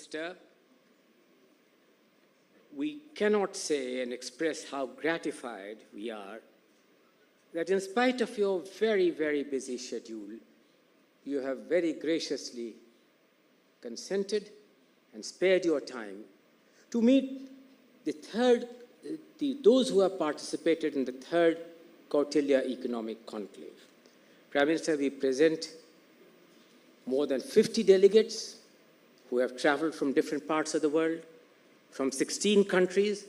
Minister, we cannot say and express how gratified we are that in spite of your very, very busy schedule, you have very graciously consented and spared your time to meet those who have participated in the third Kautilya Economic Conclave. Prime Minister, we present more than 50 delegates who have traveled from different parts of the world, from 16 countries,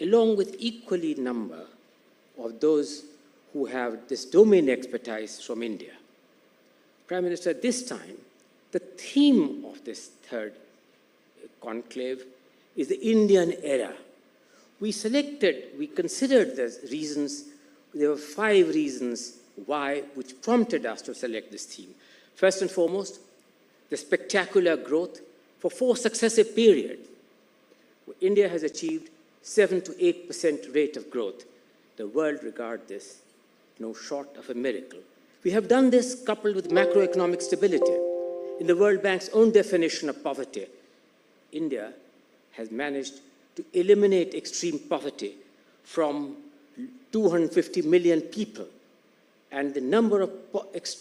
along with equally number of those who have this domain expertise from India. Prime Minister, this time, the theme of this third conclave is the Indian era. We considered the reasons. There were 5 reasons why, which prompted us to select this theme. First and foremost, the spectacular growth for 4 successive periods. India has achieved 7 to 8% rate of growth. The world regards this no short of a miracle. We have done this coupled with macroeconomic stability. In the World Bank's own definition of poverty, India has managed to eliminate extreme poverty from 250 million people, and the number of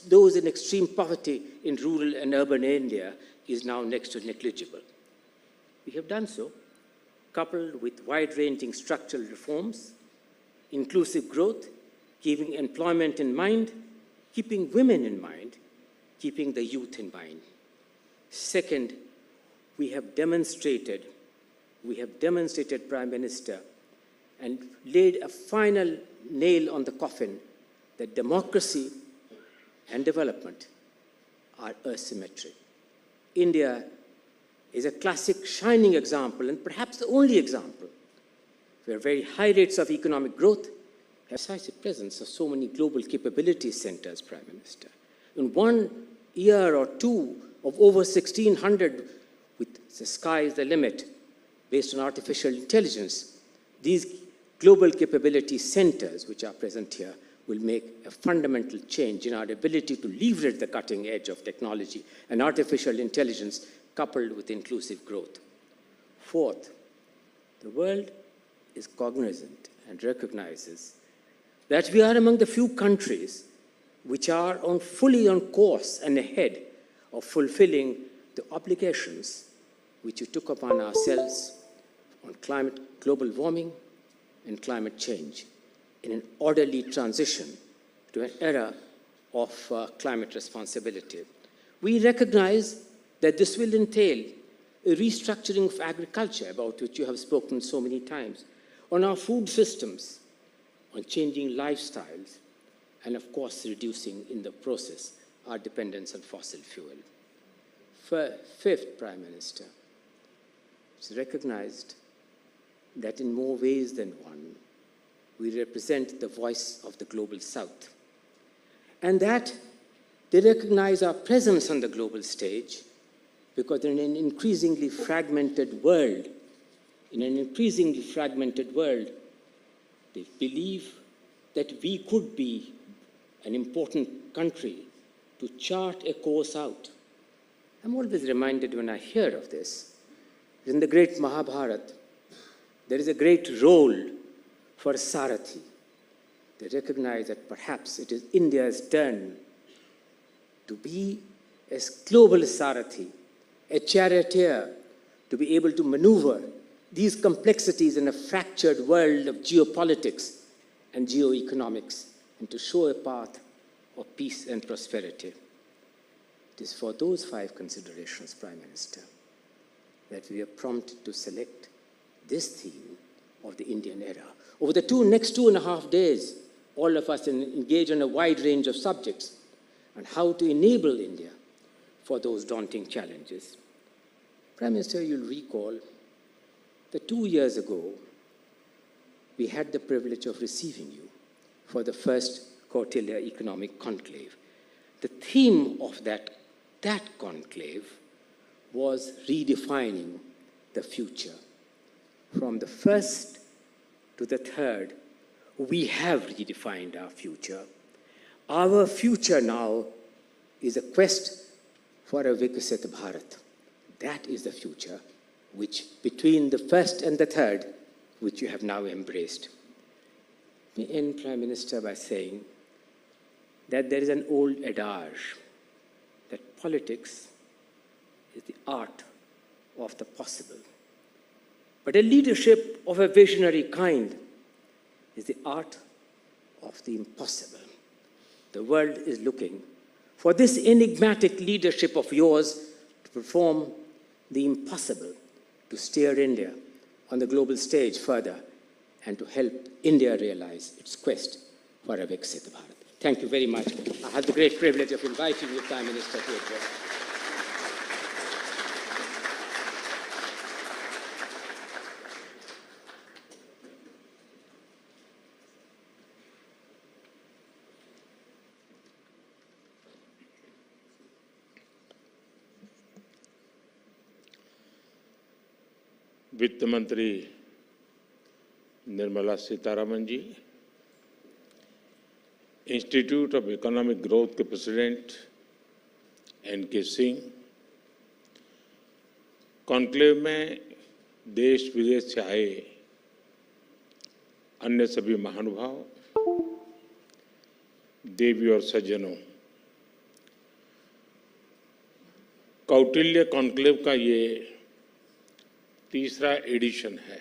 those in extreme poverty in rural and urban India is now next to negligible. We have done so, coupled with wide-ranging structural reforms, inclusive growth, keeping employment in mind, keeping women in mind, keeping the youth in mind. Second, we have demonstrated, Prime Minister, and laid a final nail on the coffin that democracy and development are asymmetric. India is a classic shining example, and perhaps the only example, where very high rates of economic growth have decisive presence of so many global capability centers, Prime Minister. In 1 year or 2 of over 1,600, with the sky is the limit, based on artificial intelligence, these global capability centers which are present here will make a fundamental change in our ability to leverage the cutting edge of technology and artificial intelligence coupled with inclusive growth. Fourth, the world is cognizant and recognizes that we are among the few countries which are fully on course and ahead of fulfilling the obligations which we took upon ourselves on global warming and climate change in an orderly transition to an era of climate responsibility. We recognize that this will entail a restructuring of agriculture, about which you have spoken so many times, on our food systems, on changing lifestyles, and of course reducing in the process our dependence on fossil fuel. Fifth, Prime Minister, it's recognized that in more ways than one, we represent the voice of the global South, and that they recognize our presence on the global stage because in an increasingly fragmented world, they believe that we could be an important country to chart a course out. I'm always reminded when I hear of this, in the great Mahabharata, there is a great role for Sarathi. They recognize that perhaps it is India's turn to be a global Sarathi, a charioteer, to be able to maneuver these complexities in a fractured world of geopolitics and geoeconomics, and to show a path of peace and prosperity. It is for those 5 considerations, Prime Minister, that we are prompted to select this theme of the Indian era. Over the next 2.5 days, all of us engage in a wide range of subjects on how to enable India for those daunting challenges. Prime Minister, you'll recall that 2 years ago, we had the privilege of receiving you for the first Kautilya Economic Conclave. The theme of that conclave was redefining the future. From the first to the third, we have redefined our future. Our future now is a quest for a Vikasit Bharat, That is the future which, between the first and the third, which you have now embraced. Let me end, Prime Minister, by saying that there is an old adage that politics is the art of the possible. But a leadership of a visionary kind is the art of the impossible. The world is looking for this enigmatic leadership of yours to perform the impossible, to steer India on the global stage further, and to help India realize its quest for a Viksit Bharat. Thank you very much. I had the great privilege of inviting you, Prime Minister, to address. वित्त मंत्री Nirmala Sitharaman ji, institute of economic growth के president N K Singh, conclave में देश विदेश से आए अन्य सभी महानुभाव, देवी और सज्जनों, कौटिल्य कॉन्क्लेव का ये तीसरा एडिशन है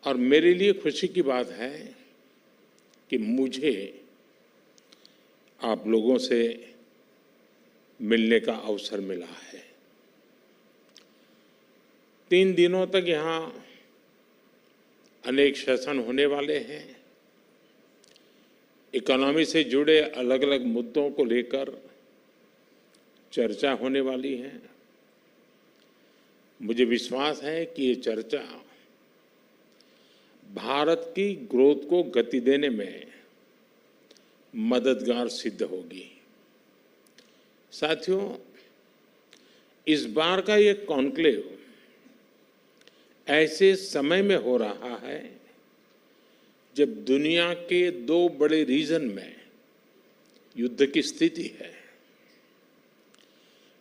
और मेरे लिए खुशी की बात है कि मुझे आप लोगों से मिलने का अवसर मिला है। 3 दिनों तक यहाँ अनेक सेशन होने वाले हैं। इकोनॉमी से जुड़े अलग अलग मुद्दों को लेकर चर्चा होने वाली है। मुझे विश्वास है कि ये चर्चा भारत की ग्रोथ को गति देने में मददगार सिद्ध होगी। साथियों, इस बार का ये कॉन्क्लेव ऐसे समय में हो रहा है जब दुनिया के 2 बड़े रीजन में युद्ध की स्थिति है।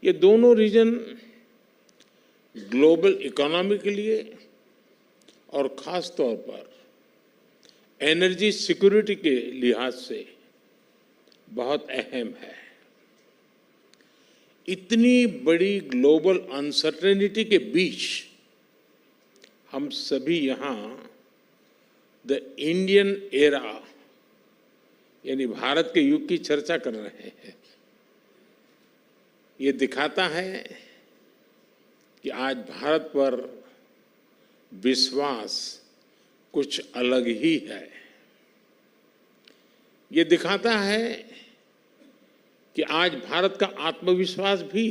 ये दोनों रीजन ग्लोबल इकोनॉमी के लिए और खास तौर पर एनर्जी सिक्योरिटी के लिहाज से बहुत अहम है। इतनी बड़ी ग्लोबल अनसर्टेनिटी के बीच हम सभी यहाँ द इंडियन एरा यानी भारत के युग की चर्चा कर रहे हैं। ये दिखाता है कि आज भारत पर विश्वास कुछ अलग ही है। ये दिखाता है कि आज भारत का आत्मविश्वास भी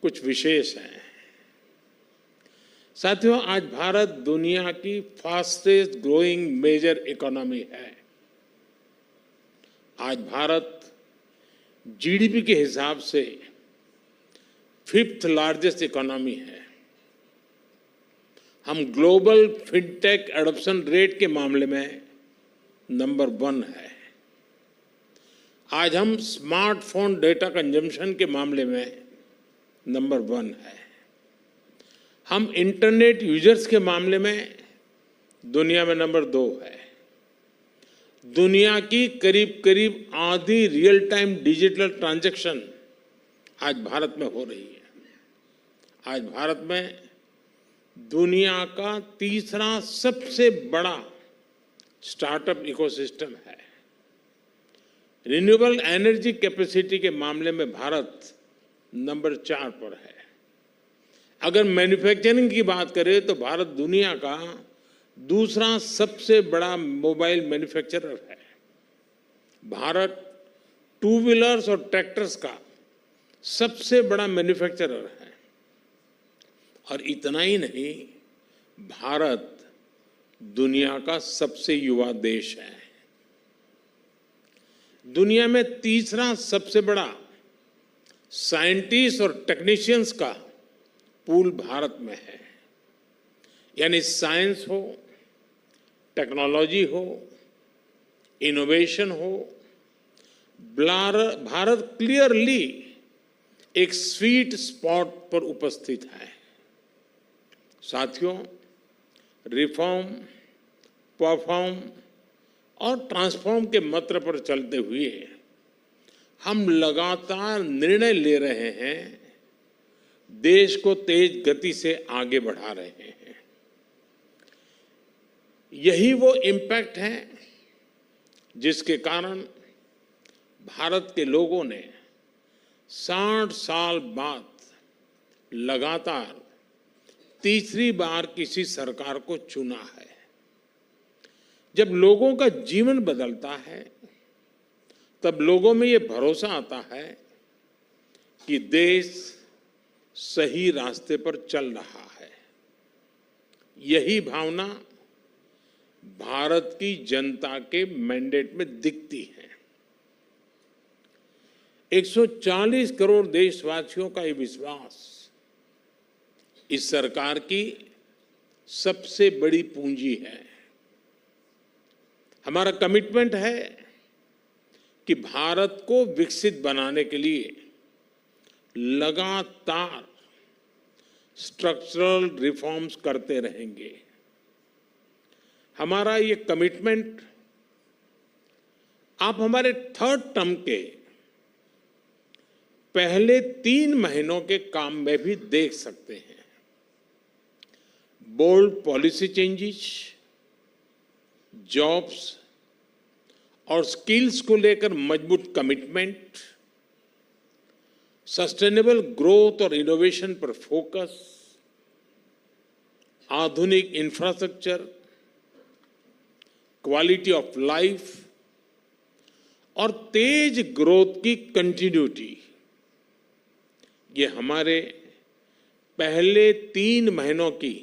कुछ विशेष है। साथियों, आज भारत दुनिया की फास्टेस्ट ग्रोइंग मेजर इकोनॉमी है। आज भारत जीडीपी के हिसाब से 5th लार्जेस्ट इकोनॉमी है। हम ग्लोबल फिनटेक एडॉप्शन रेट के मामले में नंबर 1 है। आज हम स्मार्टफोन डेटा कंजम्पशन के मामले में नंबर 1 है। हम इंटरनेट यूजर्स के मामले में दुनिया में नंबर 2 है। दुनिया की करीब करीब आधी रियल टाइम डिजिटल ट्रांजैक्शन आज भारत में हो रही है। आज भारत में दुनिया का तीसरा सबसे बड़ा स्टार्टअप इकोसिस्टम है। रिन्यूएबल एनर्जी कैपेसिटी के मामले में भारत नंबर 4 पर है। अगर मैन्युफैक्चरिंग की बात करें तो भारत दुनिया का दूसरा सबसे बड़ा मोबाइल मैन्युफैक्चरर है। भारत 2 व्हीलर्स और ट्रैक्टर्स का सबसे बड़ा मैन्युफैक्चरर है। और इतना ही नहीं, भारत दुनिया का सबसे युवा देश है। दुनिया में तीसरा सबसे बड़ा साइंटिस्ट और टेक्नीशियंस का पूल भारत में है। यानी साइंस हो, टेक्नोलॉजी हो, इनोवेशन हो, भारत क्लियरली एक स्वीट स्पॉट पर उपस्थित है। साथियों, रिफॉर्म, परफॉर्म और ट्रांसफॉर्म के मंत्र पर चलते हुए हम लगातार निर्णय ले रहे हैं, देश को तेज गति से आगे बढ़ा रहे हैं। यही वो इम्पैक्ट है जिसके कारण भारत के लोगों ने 60 साल बाद लगातार तीसरी बार किसी सरकार को चुना है। जब लोगों का जीवन बदलता है, तब लोगों में ये भरोसा आता है कि देश सही रास्ते पर चल रहा है। यही भावना भारत की जनता के मैंडेट में दिखती है। 140 करोड़ देशवासियों का ये विश्वास इस सरकार की सबसे बड़ी पूंजी है। हमारा कमिटमेंट है कि भारत को विकसित बनाने के लिए लगातार स्ट्रक्चरल रिफॉर्म्स करते रहेंगे। हमारा ये कमिटमेंट आप हमारे थर्ड टर्म के पहले 3 महीनों के काम में भी देख सकते हैं। बोल्ड पॉलिसी चेंजेस, जॉब्स और स्किल्स को लेकर मजबूत कमिटमेंट, सस्टेनेबल ग्रोथ और इनोवेशन पर फोकस, आधुनिक इंफ्रास्ट्रक्चर, क्वालिटी ऑफ लाइफ और तेज ग्रोथ की कंटिन्यूटी, ये हमारे पहले 3 महीनों की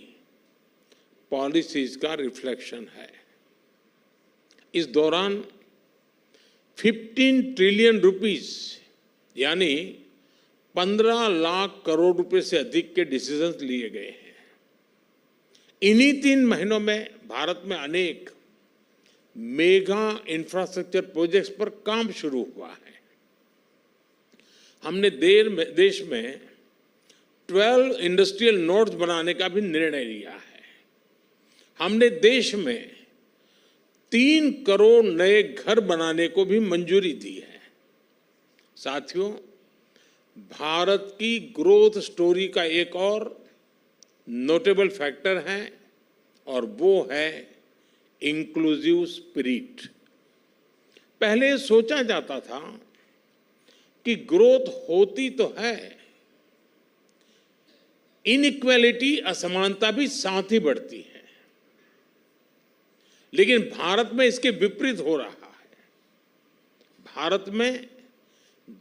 पॉलिसीज का रिफ्लेक्शन है। इस दौरान 15 ट्रिलियन रुपीस यानी 15 लाख करोड़ रुपए से अधिक के डिसीजंस लिए गए हैं। इन्हीं 3 महीनों में भारत में अनेक मेगा इंफ्रास्ट्रक्चर प्रोजेक्ट्स पर काम शुरू हुआ है। हमने देश में 12 इंडस्ट्रियल नोड्स बनाने का भी निर्णय लिया है। हमने देश में 3 करोड़ नए घर बनाने को भी मंजूरी दी है। साथियों, भारत की ग्रोथ स्टोरी का एक और नोटेबल फैक्टर है और वो है इंक्लूसिव स्पिरिट। पहले सोचा जाता था कि ग्रोथ होती तो है, इनइक्वालिटी, असमानता भी साथ ही बढ़ती है। लेकिन भारत में इसके विपरीत हो रहा है। भारत में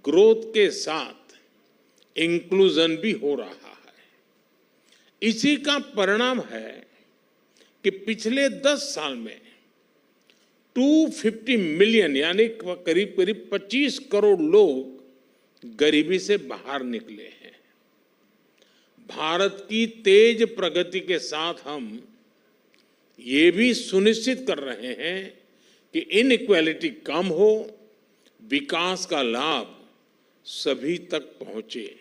ग्रोथ के साथ इंक्लूजन भी हो रहा है। इसी का परिणाम है कि पिछले 10 साल में 250 मिलियन यानी करीब करीब 25 करोड़ लोग गरीबी से बाहर निकले हैं। भारत की तेज प्रगति के साथ हम ये भी सुनिश्चित कर रहे हैं कि इनइक्वालिटी कम हो, विकास का लाभ सभी तक पहुंचे।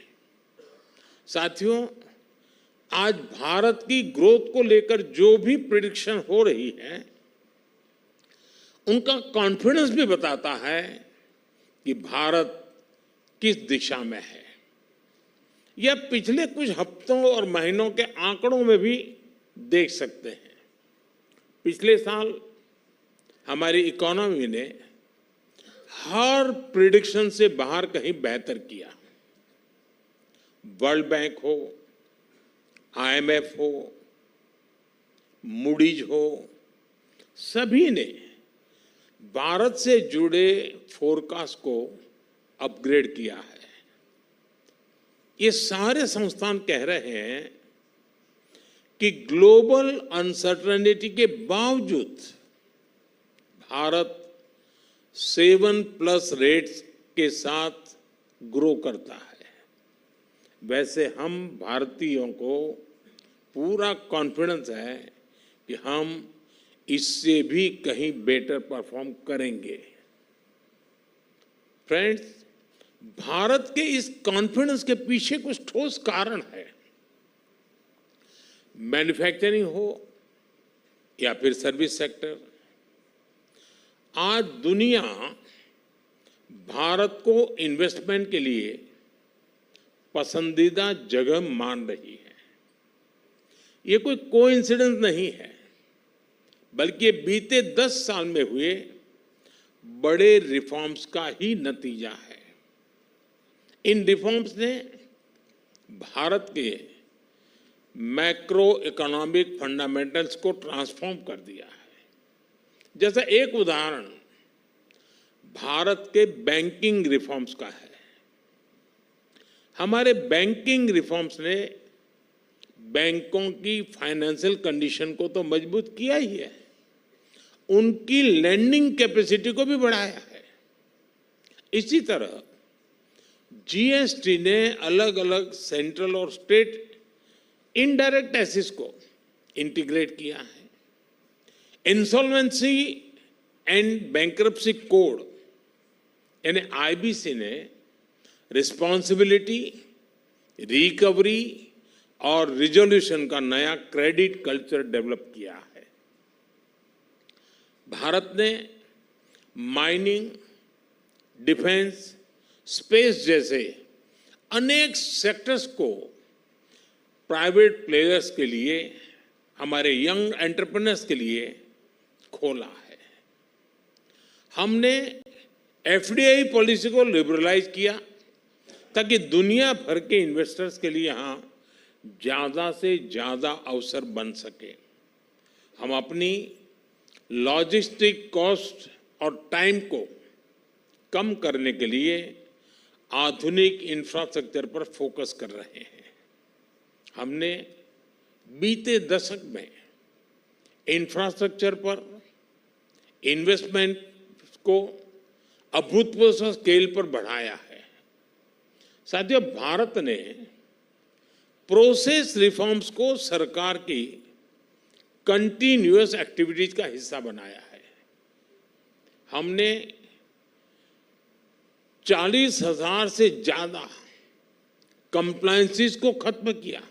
साथियों, आज भारत की ग्रोथ को लेकर जो भी प्रेडिक्शन हो रही है, उनका कॉन्फिडेंस भी बताता है कि भारत किस दिशा में है। यह पिछले कुछ हफ्तों और महीनों के आंकड़ों में भी देख सकते हैं। पिछले साल हमारी इकोनॉमी ने हर प्रेडिक्शन से बाहर कहीं बेहतर किया। वर्ल्ड बैंक हो, IMF हो, मूडीज हो, सभी ने भारत से जुड़े फोरकास्ट को अपग्रेड किया है। ये सारे संस्थान कह रहे हैं कि ग्लोबल अनसर्टेनिटी के बावजूद भारत 7+ रेट्स के साथ ग्रो करता है। वैसे हम भारतीयों को पूरा कॉन्फिडेंस है कि हम इससे भी कहीं बेटर परफॉर्म करेंगे। फ्रेंड्स, भारत के इस कॉन्फिडेंस के पीछे कुछ ठोस कारण है। मैन्युफैक्चरिंग हो या फिर सर्विस सेक्टर, आज दुनिया भारत को इन्वेस्टमेंट के लिए पसंदीदा जगह मान रही है। ये कोई कोइंसिडेंस नहीं है, बल्कि ये बीते 10 साल में हुए बड़े रिफॉर्म्स का ही नतीजा है। इन रिफॉर्म्स ने भारत के मैक्रो इकोनॉमिक फंडामेंटल्स को ट्रांसफॉर्म कर दिया है। जैसा एक उदाहरण भारत के बैंकिंग रिफॉर्म्स का है। हमारे बैंकिंग रिफॉर्म्स ने बैंकों की फाइनेंशियल कंडीशन को तो मजबूत किया ही है, उनकी लैंडिंग कैपेसिटी को भी बढ़ाया है। इसी तरह जीएसटी ने अलग अलग सेंट्रल और स्टेट इनडायरेक्ट टैक्सेस को इंटीग्रेट किया है। इंसॉल्वेंसी एंड बैंक्रप्सी कोड यानी आईबीसी ने रिस्पॉन्सिबिलिटी, रिकवरी और रिजोल्यूशन का नया क्रेडिट कल्चर डेवलप किया है। भारत ने माइनिंग, डिफेंस, स्पेस जैसे अनेक सेक्टर्स को प्राइवेट प्लेयर्स के लिए, हमारे यंग एंटरप्रेन्योर्स के लिए खोला है। हमने एफडीआई पॉलिसी को लिबरलाइज किया ताकि दुनिया भर के इन्वेस्टर्स के लिए यहां ज्यादा से ज्यादा अवसर बन सके। हम अपनी लॉजिस्टिक कॉस्ट और टाइम को कम करने के लिए आधुनिक इंफ्रास्ट्रक्चर पर फोकस कर रहे हैं। हमने बीते दशक में इंफ्रास्ट्रक्चर पर इन्वेस्टमेंट को अभूतपूर्व स्केल पर बढ़ाया है। साथियों, भारत ने प्रोसेस रिफॉर्म्स को सरकार की कंटिन्यूअस एक्टिविटीज का हिस्सा बनाया है। हमने 40,000 से ज्यादा कंप्लायंसेस को खत्म किया।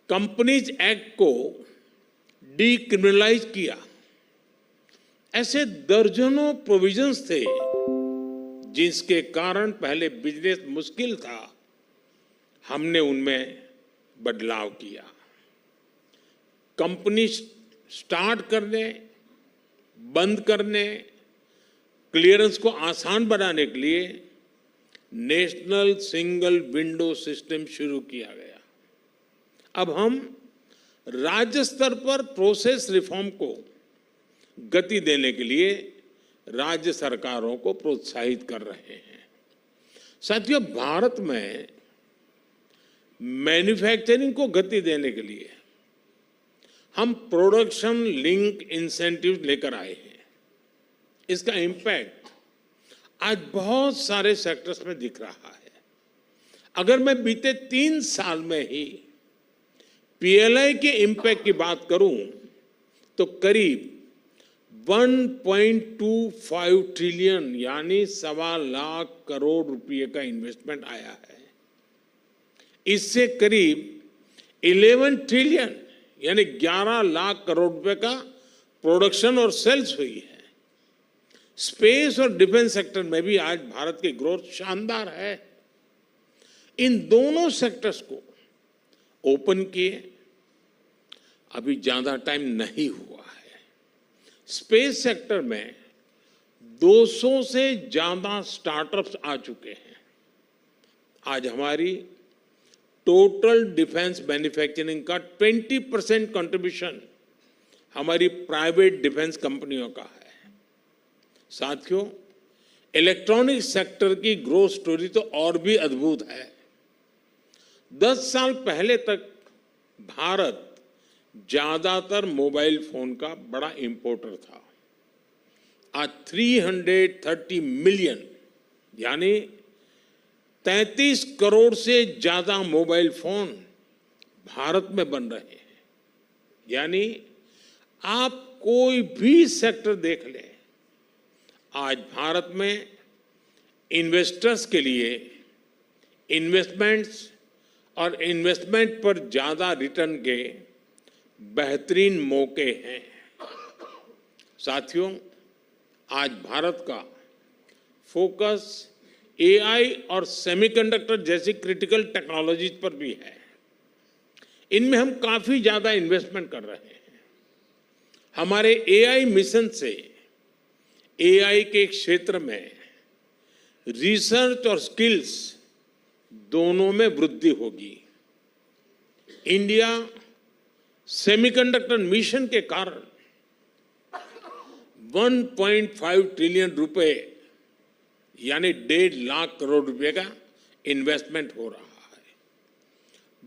कंपनीज एक्ट को डीक्रिमिनलाइज किया। ऐसे दर्जनों प्रोविजंस थे जिसके कारण पहले बिजनेस मुश्किल था, हमने उनमें बदलाव किया। कंपनी स्टार्ट करने, बंद करने, क्लियरेंस को आसान बनाने के लिए नेशनल सिंगल विंडो सिस्टम शुरू किया गया। अब हम राज्य स्तर पर प्रोसेस रिफॉर्म को गति देने के लिए राज्य सरकारों को प्रोत्साहित कर रहे हैं। साथियों, भारत में मैन्युफैक्चरिंग को गति देने के लिए हम प्रोडक्शन लिंक इंसेंटिव लेकर आए हैं। इसका इम्पैक्ट आज बहुत सारे सेक्टर्स में दिख रहा है। अगर मैं बीते 3 साल में ही पीएलआई के इम्पैक्ट की बात करूं तो करीब 1.25 ट्रिलियन यानी 1.25 लाख करोड़ रुपए का इन्वेस्टमेंट आया है। इससे करीब 11 ट्रिलियन यानी 11 लाख करोड़ रुपए का प्रोडक्शन और सेल्स हुई है। स्पेस और डिफेंस सेक्टर में भी आज भारत की ग्रोथ शानदार है। इन दोनों सेक्टर्स को ओपन किए अभी ज्यादा टाइम नहीं हुआ है। स्पेस सेक्टर में 200 से ज्यादा स्टार्टअप्स आ चुके हैं। आज हमारी टोटल डिफेंस मैन्युफैक्चरिंग का 20% कंट्रीब्यूशन हमारी प्राइवेट डिफेंस कंपनियों का है। साथियों, इलेक्ट्रॉनिक सेक्टर की ग्रोथ स्टोरी तो और भी अद्भुत है। 10 साल पहले तक भारत ज्यादातर मोबाइल फोन का बड़ा इंपोर्टर था। आज 330 मिलियन यानी 33 करोड़ से ज्यादा मोबाइल फोन भारत में बन रहे हैं। यानी आप कोई भी सेक्टर देख लें, आज भारत में इन्वेस्टर्स के लिए इन्वेस्टमेंट्स और इन्वेस्टमेंट पर ज्यादा रिटर्न के बेहतरीन मौके हैं। साथियों, आज भारत का फोकस एआई और सेमीकंडक्टर जैसी क्रिटिकल टेक्नोलॉजीज पर भी है। इनमें हम काफी ज्यादा इन्वेस्टमेंट कर रहे हैं। हमारे एआई मिशन से एआई के क्षेत्र में रिसर्च और स्किल्स दोनों में वृद्धि होगी। इंडिया सेमीकंडक्टर मिशन के कारण 1.5 ट्रिलियन रुपए यानी 1.5 लाख करोड़ रुपए का इन्वेस्टमेंट हो रहा है।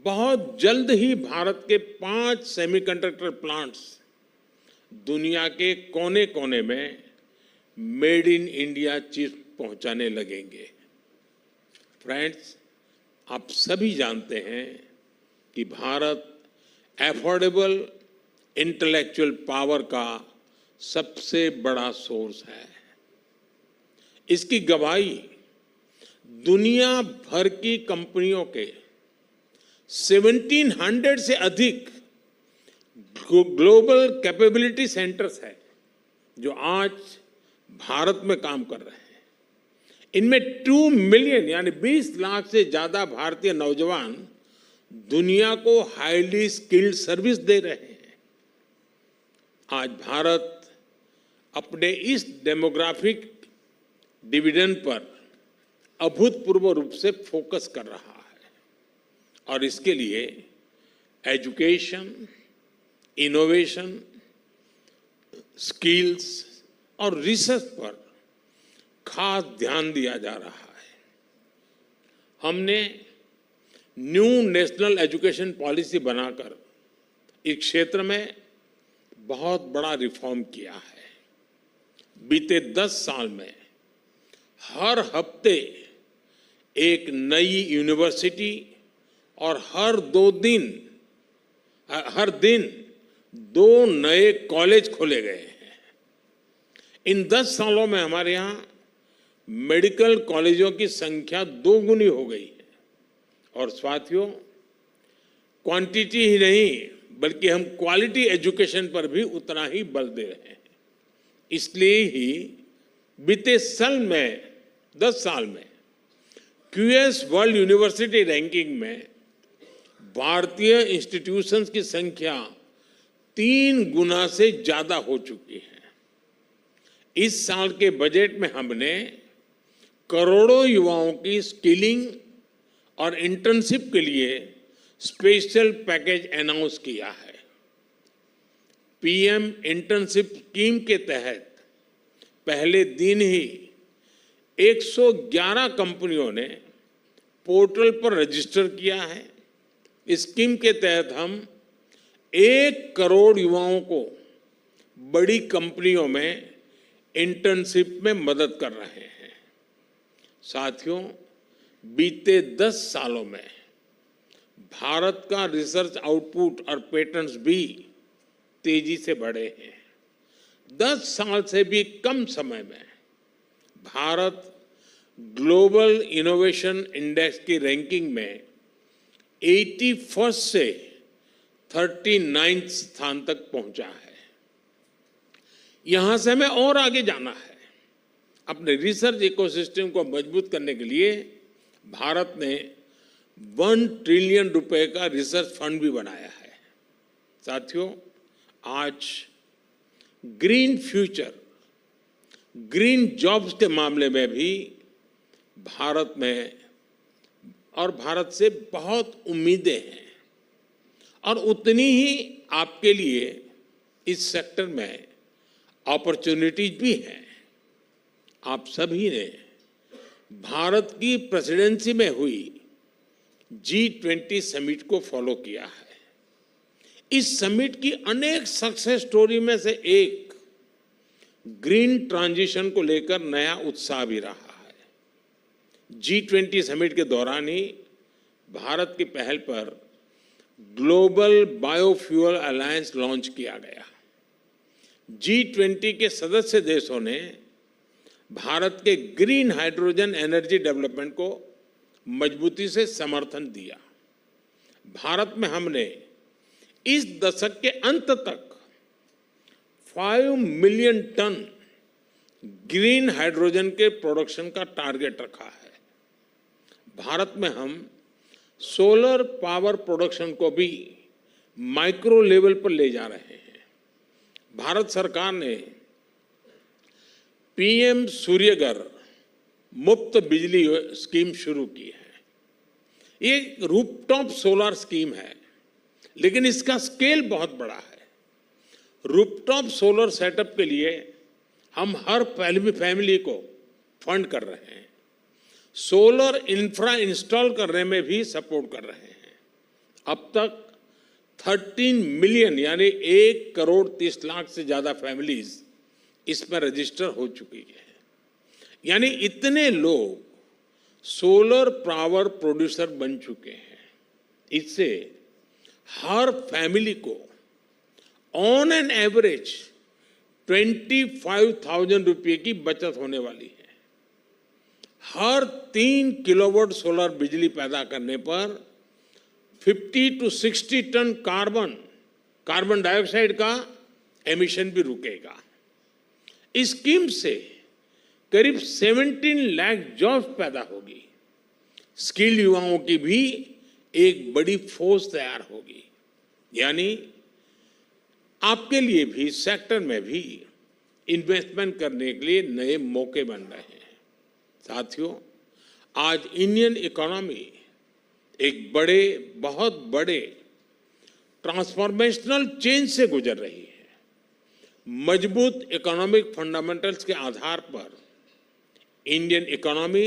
बहुत जल्द ही भारत के 5 सेमीकंडक्टर प्लांट्स दुनिया के कोने कोने में मेड इन इंडिया चिप्स पहुंचाने लगेंगे। फ्रेंड्स, आप सभी जानते हैं कि भारत एफोर्डेबल इंटेलेक्चुअल पावर का सबसे बड़ा सोर्स है। इसकी गवाही दुनिया भर की कंपनियों के 1700 से अधिक ग्लोबल कैपेबिलिटी सेंटर्स है जो आज भारत में काम कर रहे हैं। इनमें 2 मिलियन यानी 20 लाख से ज्यादा भारतीय नौजवान दुनिया को हाईली स्किल्ड सर्विस दे रहे हैं। आज भारत अपने इस डेमोग्राफिक डिविडेंड पर अभूतपूर्व रूप से फोकस कर रहा है और इसके लिए एजुकेशन, इनोवेशन, स्किल्स और रिसर्च पर खास ध्यान दिया जा रहा है। हमने न्यू नेशनल एजुकेशन पॉलिसी बनाकर इस क्षेत्र में बहुत बड़ा रिफॉर्म किया है। बीते 10 साल में हर हफ्ते एक नई यूनिवर्सिटी और हर दिन 2 नए कॉलेज खोले गए हैं। इन 10 सालों में हमारे यहाँ मेडिकल कॉलेजों की संख्या 2 गुनी हो गई है। और साथियों, क्वांटिटी ही नहीं बल्कि हम क्वालिटी एजुकेशन पर भी उतना ही बल दे रहे हैं। इसलिए ही बीते 10 साल में क्यूएस वर्ल्ड यूनिवर्सिटी रैंकिंग में भारतीय इंस्टीट्यूशंस की संख्या 3 गुना से ज्यादा हो चुकी है। इस साल के बजट में हमने करोड़ों युवाओं की स्किलिंग और इंटर्नशिप के लिए स्पेशल पैकेज अनाउंस किया है। पीएम इंटर्नशिप स्कीम के तहत पहले दिन ही 111 कंपनियों ने पोर्टल पर रजिस्टर किया है। इस स्कीम के तहत हम 1 करोड़ युवाओं को बड़ी कंपनियों में इंटर्नशिप में मदद कर रहे हैं। साथियों, बीते 10 सालों में भारत का रिसर्च आउटपुट और पेटेंट्स भी तेजी से बढ़े हैं। 10 साल से भी कम समय में भारत ग्लोबल इनोवेशन इंडेक्स की रैंकिंग में 81 से 39 स्थान तक पहुंचा है। यहां से हमें और आगे जाना है। अपने रिसर्च इकोसिस्टम को मजबूत करने के लिए भारत ने 1 ट्रिलियन रुपए का रिसर्च फंड भी बनाया है। साथियों, आज ग्रीन फ्यूचर, ग्रीन जॉब्स के मामले में भी भारत में और भारत से बहुत उम्मीदें हैं और उतनी ही आपके लिए इस सेक्टर में अपॉर्चुनिटीज भी हैं। आप सभी ने भारत की प्रेसिडेंसी में हुई G20 समिट को फॉलो किया है। इस समिट की अनेक सक्सेस स्टोरी में से एक ग्रीन ट्रांजिशन को लेकर नया उत्साह भी रहा है। G20 समिट के दौरान ही भारत की पहल पर ग्लोबल बायोफ्यूल अलायंस लॉन्च किया गया। G20 के सदस्य देशों ने भारत के ग्रीन हाइड्रोजन एनर्जी डेवलपमेंट को मजबूती से समर्थन दिया। भारत में हमने इस दशक के अंत तक 5 मिलियन टन ग्रीन हाइड्रोजन के प्रोडक्शन का टारगेट रखा है। भारत में हम सोलर पावर प्रोडक्शन को भी माइक्रो लेवल पर ले जा रहे हैं। भारत सरकार ने पीएम सूर्यघर मुफ्त बिजली स्कीम शुरू की है। ये रूफटॉप सोलर स्कीम है, लेकिन इसका स्केल बहुत बड़ा है। रूफटॉप सोलर सेटअप के लिए हम हर फैमिली को फंड कर रहे हैं। सोलर इंफ्रा इंस्टॉल करने में भी सपोर्ट कर रहे हैं। अब तक 13 मिलियन यानी 1 करोड़ 30 लाख से ज्यादा फैमिलीज इसमें रजिस्टर हो चुकी है। यानी इतने लोग सोलर पावर प्रोड्यूसर बन चुके हैं। इससे हर फैमिली को ऑन एन एवरेज 25,000 रुपये की बचत होने वाली है। हर 3 किलोवाट सोलर बिजली पैदा करने पर 50 to 60 टन कार्बन डाइऑक्साइड का एमिशन भी रुकेगा। इस स्कीम से करीब 17 लाख जॉब्स पैदा होगी। स्किल्ड युवाओं की भी एक बड़ी फौज तैयार होगी। यानी आपके लिए भी सेक्टर में भी इन्वेस्टमेंट करने के लिए नए मौके बन रहे हैं। साथियों, आज इंडियन इकोनॉमी एक बहुत बड़े ट्रांसफॉर्मेशनल चेंज से गुजर रही है। मजबूत इकोनॉमिक फंडामेंटल्स के आधार पर Indian economy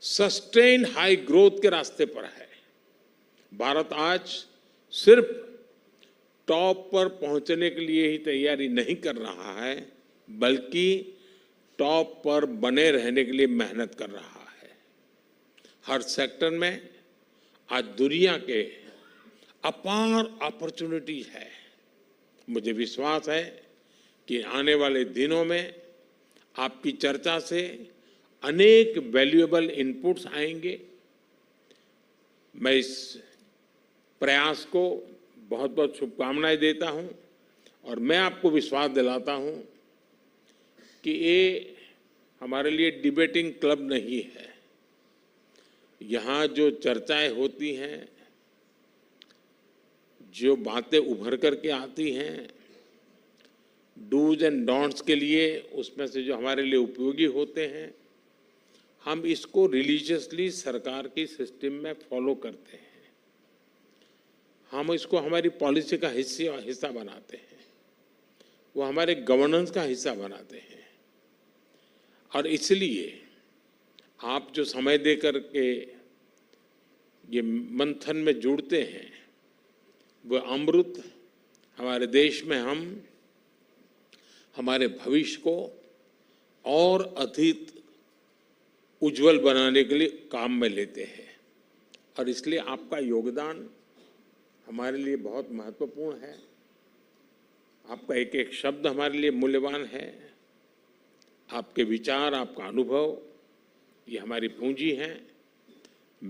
sustain high growth के रास्ते पर है। भारत आज सिर्फ टॉप पर पहुंचने के लिए ही तैयारी नहीं कर रहा है, बल्कि टॉप पर बने रहने के लिए मेहनत कर रहा है। हर सेक्टर में आज दुनिया के अपार अपॉर्चुनिटी है। मुझे विश्वास है कि आने वाले दिनों में आपकी चर्चा से अनेक वैल्यूएबल इनपुट्स आएंगे। मैं इस प्रयास को बहुत बहुत शुभकामनाएं देता हूं और मैं आपको विश्वास दिलाता हूं कि ये हमारे लिए डिबेटिंग क्लब नहीं है। यहाँ जो चर्चाएं होती हैं, जो बातें उभर करके आती हैं, डूज एंड डोंट्स के लिए उसमें से जो हमारे लिए उपयोगी होते हैं, हम इसको रिलीजियसली सरकार की सिस्टम में फॉलो करते हैं। हम इसको हमारी पॉलिसी का हिस्सा बनाते हैं, वो हमारे गवर्नेंस का हिस्सा बनाते हैं। और इसलिए आप जो समय दे कर के ये मंथन में जुड़ते हैं, वो अमृत हमारे देश में हम हमारे भविष्य को और अधिक उज्जवल बनाने के लिए काम में लेते हैं। और इसलिए आपका योगदान हमारे लिए बहुत महत्वपूर्ण है। आपका एक एक शब्द हमारे लिए मूल्यवान है। आपके विचार, आपका अनुभव, ये हमारी पूंजी है।